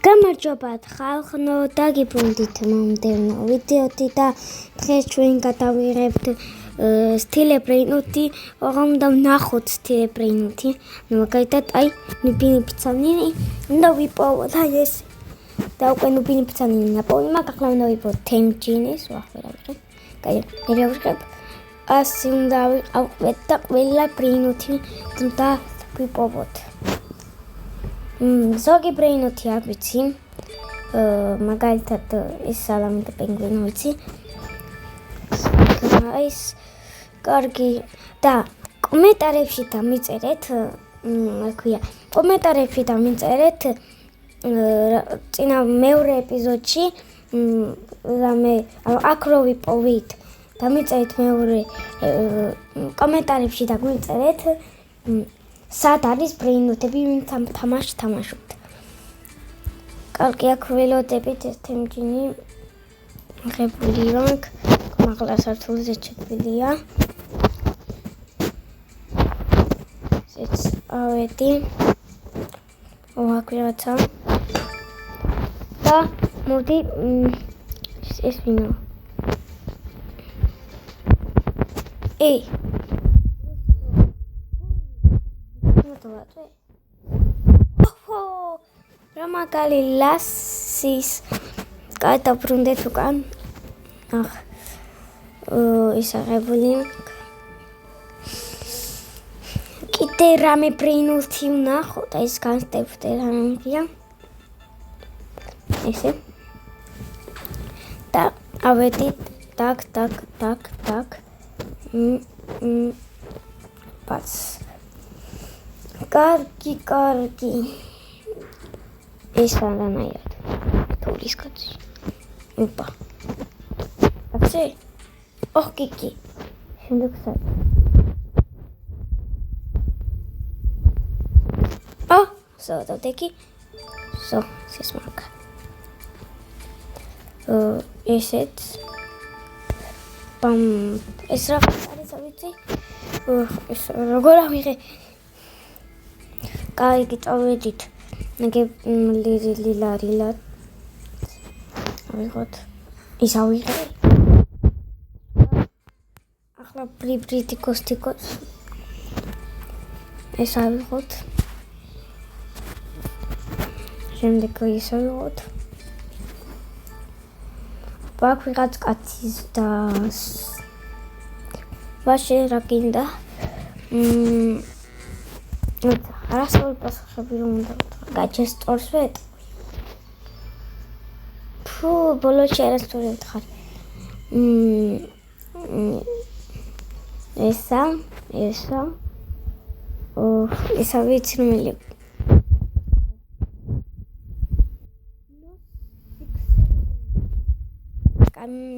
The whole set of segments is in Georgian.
გამარჯობათ ხალხო, დაგიბრუნდით მომდევნო ვიდეოთი და დღეს ჩვენ გადავიღებთ სტილებრეინუთი, რომ უნდა ვნახოთ სტილებრეინუთი. მაგალითად, აი, ნუბინი ფიცანინი უნდა ვიპოვოთ, აი ეს. და უკვე ნუბინი ფიცანინი ნაპოვნი მაქვს, ახლა უნდა ვიპოვოთ თემჯინის, ვახლა ვიღებ. კაი, მე ვიღებ. ასე უნდა ვიყავით და ყველა ბრეინუთი უნდა ვიპოვოთ. ზოგი ბრეინუთი არ ვიცი, მაგალითად ეს სალამი და პინგვინი ვიცი. ეს კარგი და კომენტარებში დამიწერეთ, აქვია, კომენტარებში დამიწერეთ წინა მეორე ეპიზოდში რამე აქ რო ვიპოვით, დამიწერეთ მეორე კომენტარებში დაგვიწერეთ სად არის ბრეინუთები, ვინც ამ თამაშს თამაშობთ. კარგი, აქ ველოდებით ეს თემჯინი ღებული ვაკ, მაღლა სართულზე ჩეფილია. ესეც ავედი. ვაკვირაცა. და მოდი ეს ვინო. რამაგალი ლასის გადაბრუნდეთ უკან. ისაღებული. კიდე რამე ბრეინუთი ვნახოთ, ეს განსტევდე რამეა. ესე. და ავედით დაკ. ბაც. კარგი. ეს არანაირად. თულის კაცი. ოპა. აცი? კიკი. შემდეგ სად? დავდექი. სისმარკა. ესეც. ეს რა არის ვიცი? ეს როგორ ავიღე? კარგი, წავედით. ლილა. ავიღოთ. ის ავიღე. ახლა ბრიტიკოსტიკოს. ეს ავიღოთ. შემდეგ ის ავიღოთ. ბაქ ვიღაც კაცის და ვაშე რა გინდა? არასწორი პასუხები რომ უნდა გაჩესტორს ვეტ. ბოლოში არასწორი ვთხარ. ესა. ესა ვიცი რომელი.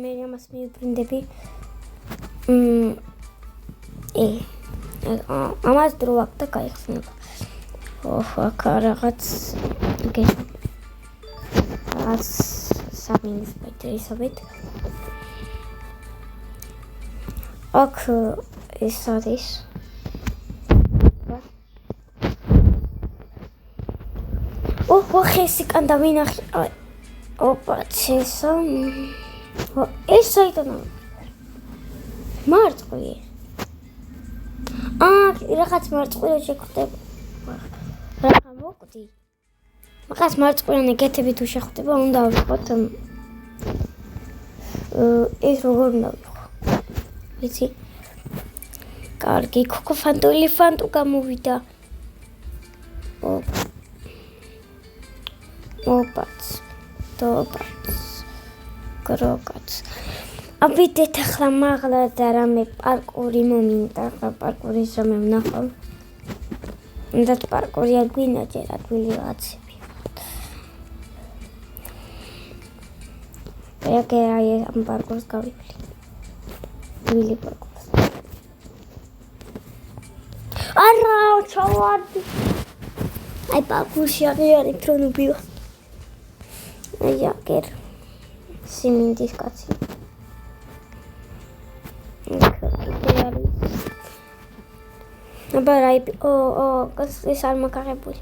მე ამას მივბრინდები. ამას დრო აქვს და გაიხსნება. აქ რაღაც სამინის პეტრისობით. აქ ეს არის. ხესი კანდა ვინახე. ოპა, ცესა. ეს საიტანა. მარწყვი. რაღაც მარწყვი შეხვდება. რა მოკვდი? მაგას მარწყვიანი გეთები თუ შეხვდება, უნდა ავიღოთ. ეს როგორ უნდა ვიყო? ვიცი? კარგი, ქოქოფანტული ფანტუ გამოვიდა. ოპაც. გროგაც. ავიდეთ ახლა მაღლა და რამე პარკური მომინდა, პარკურის რამე ვნახავ. უნდა პარკური არ გვინაჯერ, ადვილი რაღაცები. აი ამ პარკურს გავივლი. ვილი პარკურს. არა, ჩავარდი. აი პარკურში აღიარეთ რომ უბივა. აი აგერ. სიმინდის კაცი. აბა რაი ეს არ მაგაღებული.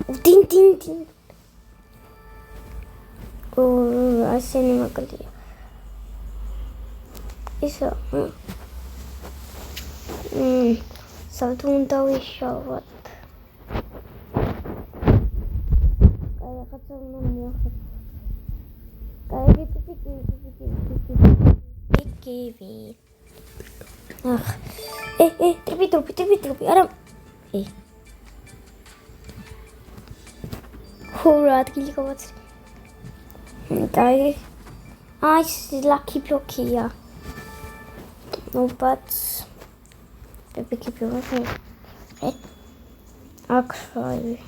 Din din din. ასენი მაკლია. ისო. სად უნდა ვიშოვოთ? აი, რაღაცა უნდა მოახერხო. Kiwi. Ach. Трипи. Арам. Ура, ადგილი გავაცრე. Дай. Ай, lucky block-ია. No buts. Трипи block. Actually.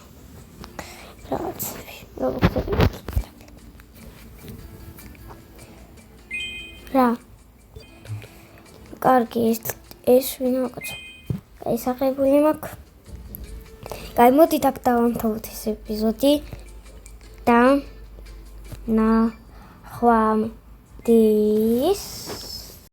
რა. კარგი, ეს ვინ აკეთებს? ესაღებული მაქვს. Გამოდით აქ დავამთავროთ ეს ეპიზოდი და ნახვამდის.